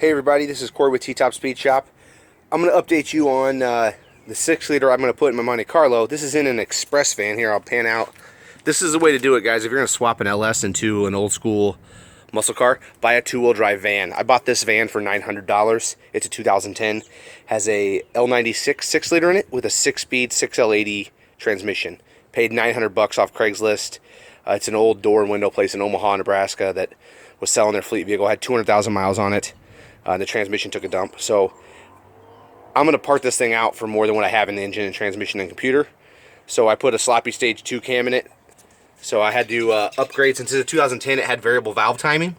Hey everybody, this is Corey with T-Top Speed Shop. I'm going to update you on the 6-liter I'm going to put in my Monte Carlo. This is in an express van here. I'll pan out. This is the way to do it, guys. If you're going to swap an LS into an old school muscle car, buy a two-wheel drive van. I bought this van for $900. It's a 2010. Has a L96 6-liter in it with a 6-speed 6L80 transmission. Paid $900 off Craigslist. It's an old door and window place in Omaha, Nebraska that was selling their fleet vehicle. Had 200,000 miles on it. The transmission took a dump. So I'm going to part this thing out for more than what I have in the engine and transmission and computer. So I put a sloppy stage 2 cam in it. So I had to upgrade. Since it's a 2010, it had variable valve timing.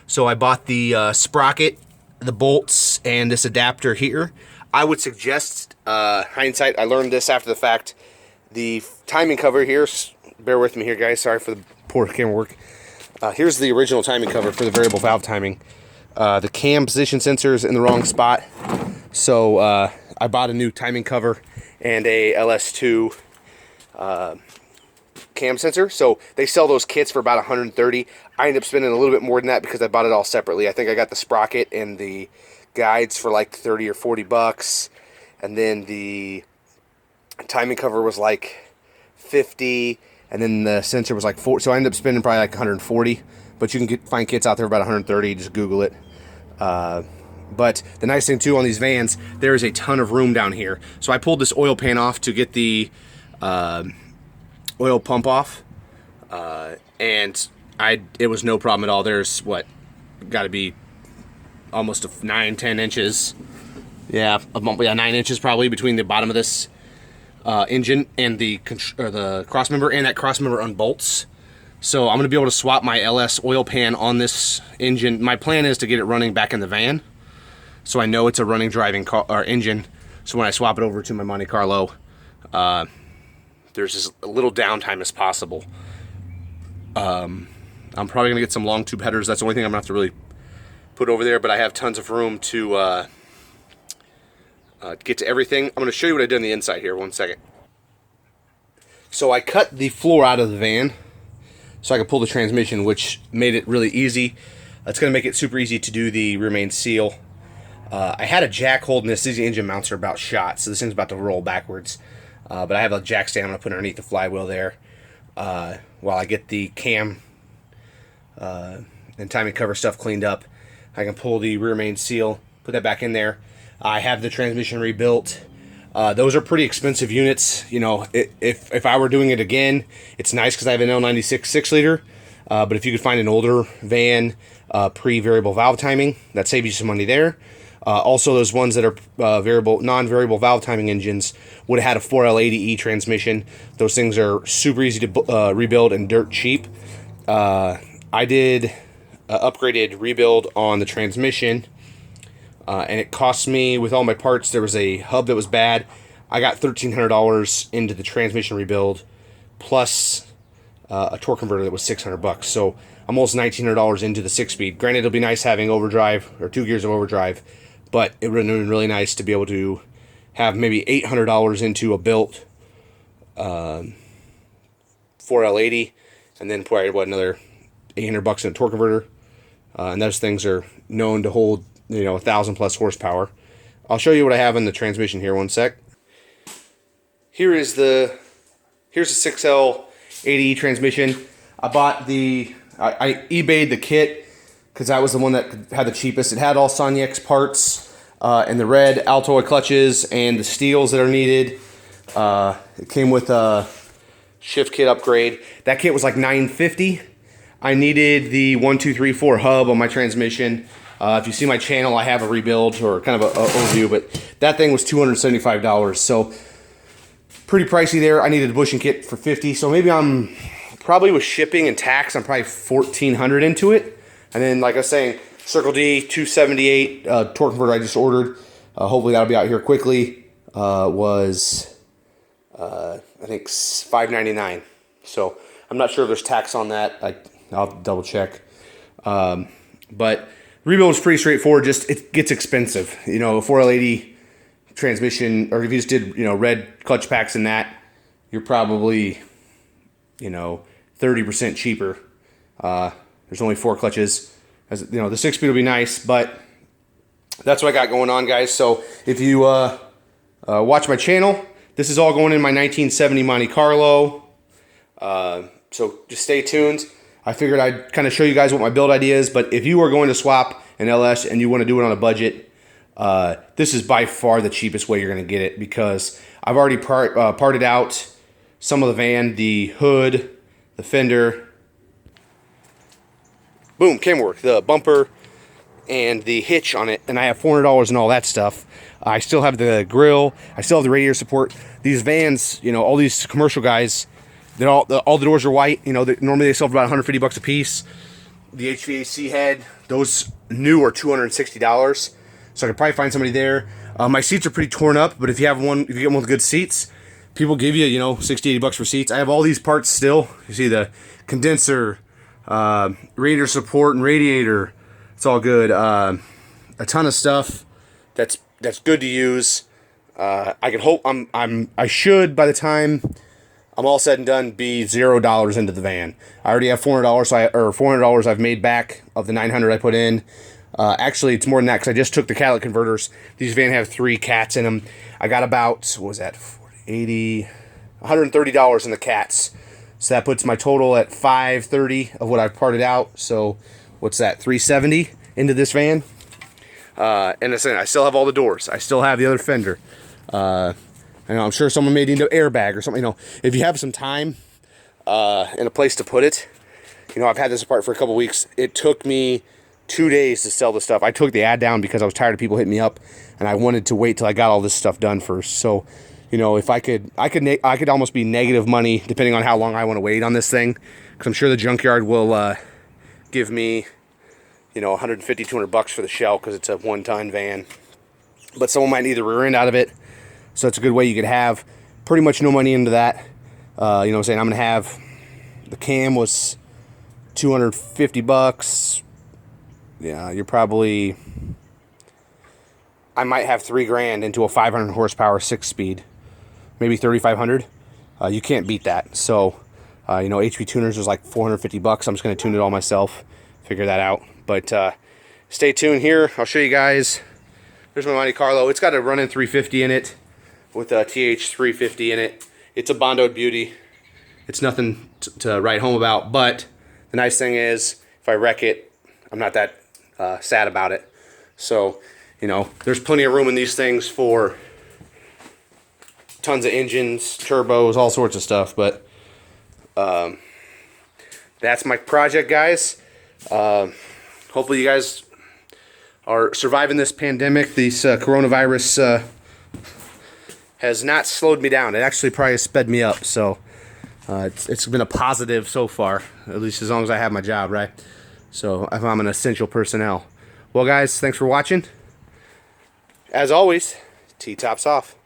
So I bought the sprocket, the bolts, and this adapter here. I would suggest, hindsight, I learned this after the fact, the timing cover here, bear with me here guys, sorry for the poor camera work. Here's the original timing cover for the variable valve timing. The cam position sensor is in the wrong spot, so I bought a new timing cover and a LS2 cam sensor. So they sell those kits for about $130. I ended up spending a little bit more than that because I bought it all separately. I think I got the sprocket and the guides for like 30 or 40 bucks, and then the timing cover was like 50, and then the sensor was like 4. So I ended up spending probably like 140. But you can find kits out there about 130. Just Google it. But the nice thing too on these vans, there is a ton of room down here. So I pulled this oil pan off to get the oil pump off, and it was no problem at all. There's got to be almost 9-10 inches. Yeah, 9 inches probably between the bottom of this engine and the cross member, and that cross member unbolts. So I'm going to be able to swap my LS oil pan on this engine. My plan is to get it running back in the van, so I know it's a running driving car or engine. So when I swap it over to my Monte Carlo, there's as little downtime as possible. I'm probably going to get some long tube headers. That's the only thing I'm going to have to really put over there, but I have tons of room to get to everything. I'm going to show you what I did on the inside here. One second. So I cut the floor out of the van so I could pull the transmission, which made it really easy. It's going to make it super easy to do the rear main seal. I had a jack holding this. These engine mounts are about shot, so this thing's about to roll backwards. But I have a jack stand I'm going to put underneath the flywheel there while I get the cam and timing cover stuff cleaned up. I can pull the rear main seal, put that back in there. I have the transmission rebuilt. Those are pretty expensive units. You know, if I were doing it again, it's nice because I have an L96 6-liter. But if you could find an older van, pre-variable valve timing, that saves you some money there. Also, those ones that are non-variable valve timing engines would have had a 4L80E transmission. Those things are super easy to rebuild and dirt cheap. I did upgraded rebuild on the transmission. And it cost me, with all my parts, there was a hub that was bad. I got $1,300 into the transmission rebuild, plus a torque converter that was $600. So I'm almost $1,900 into the 6-speed. Granted, it'll be nice having overdrive, or 2 gears of overdrive, but it would have been really nice to be able to have maybe $800 into a built 4L80, and then probably another $800 in a torque converter. And those things are known to hold 1,000+ horsepower. I'll show you what I have in the transmission here. One sec. Here's the 6L80 transmission. I eBayed the kit because that was the one that had the cheapest. It had all Sonex parts and the red Altoid clutches and the steels that are needed. It came with a shift kit upgrade. That kit was like $950. I needed the 1, 2, 3, 4 hub on my transmission. If you see my channel, I have a rebuild or kind of an overview, but that thing was $275. So pretty pricey there. I needed a bushing kit for $50. So maybe I'm probably with shipping and tax, I'm probably $1,400 into it. And then, like I was saying, Circle D 278 torque converter I just ordered. Hopefully that'll be out here quickly. Was I think $599. So I'm not sure if there's tax on that. I'll double check. But rebuild is pretty straightforward. Just it gets expensive. A 4L80 transmission, or if you just did red clutch packs in that, you're probably 30% cheaper. There's only 4 clutches. As the 6-speed will be nice, but that's what I got going on, guys. So if you watch my channel, this is all going in my 1970 Monte Carlo. So just stay tuned. I figured I'd kind of show you guys what my build idea is, but if you are going to swap an LS and you want to do it on a budget, this is by far the cheapest way you're going to get it, because I've already parted out some of the van, the hood, the fender, boom, camera work, the bumper, and the hitch on it, and I have $400 and all that stuff. I still have the grill, I still have the radiator support. These vans, you know, all these commercial guys, all the doors are white. You know, normally they sell for about $150 a piece. The HVAC head, those new are $260. So I could probably find somebody there. My seats are pretty torn up, but if you get one with good seats, people give you, you know, $60, $80 for seats. I have all these parts still. You see the condenser, radiator support and radiator. It's all good. A ton of stuff that's good to use. I can hope I should, by the time I'm all said and done, be $0 into the van. I already have $400 I've made back of the $900 I put in. Actually, it's more than that, because I just took the catalytic converters. These vans have 3 cats in them. I got about, what was that, $130 in the cats. So that puts my total at $530 of what I've parted out. So what's that, $370 into this van? And I still have all the doors. I still have the other fender. I know, I'm sure someone may need an airbag or something. You know, if you have some time and a place to put it, you know, I've had this apart for a couple weeks. It took me 2 days to sell the stuff. I took the ad down because I was tired of people hitting me up, and I wanted to wait till I got all this stuff done first. So, you know, if I could almost be negative money depending on how long I want to wait on this thing, because I'm sure the junkyard will give me, you know, $150, $200 for the shell, because it's a 1-ton van. But someone might need the rear end out of it. So it's a good way you could have pretty much no money into that. You know what I'm saying? I'm going to have, the cam was $250. Yeah, you're probably, I might have $3,000 into a 500 horsepower 6-speed, maybe 3,500. You can't beat that. So, you know, HP Tuners was like $450. I'm just going to tune it all myself, figure that out. But stay tuned here. I'll show you guys. There's my Monte Carlo. It's got a running 350 in it, with a TH350 in it. It's a Bondoed beauty. It's nothing to write home about, but the nice thing is, if I wreck it, I'm not that sad about it. So, you know, there's plenty of room in these things for tons of engines, turbos, all sorts of stuff. But that's my project, guys. Hopefully you guys are surviving this pandemic. This coronavirus has not slowed me down. It actually probably sped me up. So it's been a positive so far, at least as long as I have my job, right? So if I'm an essential personnel. Well, guys, thanks for watching. As always, T-tops off.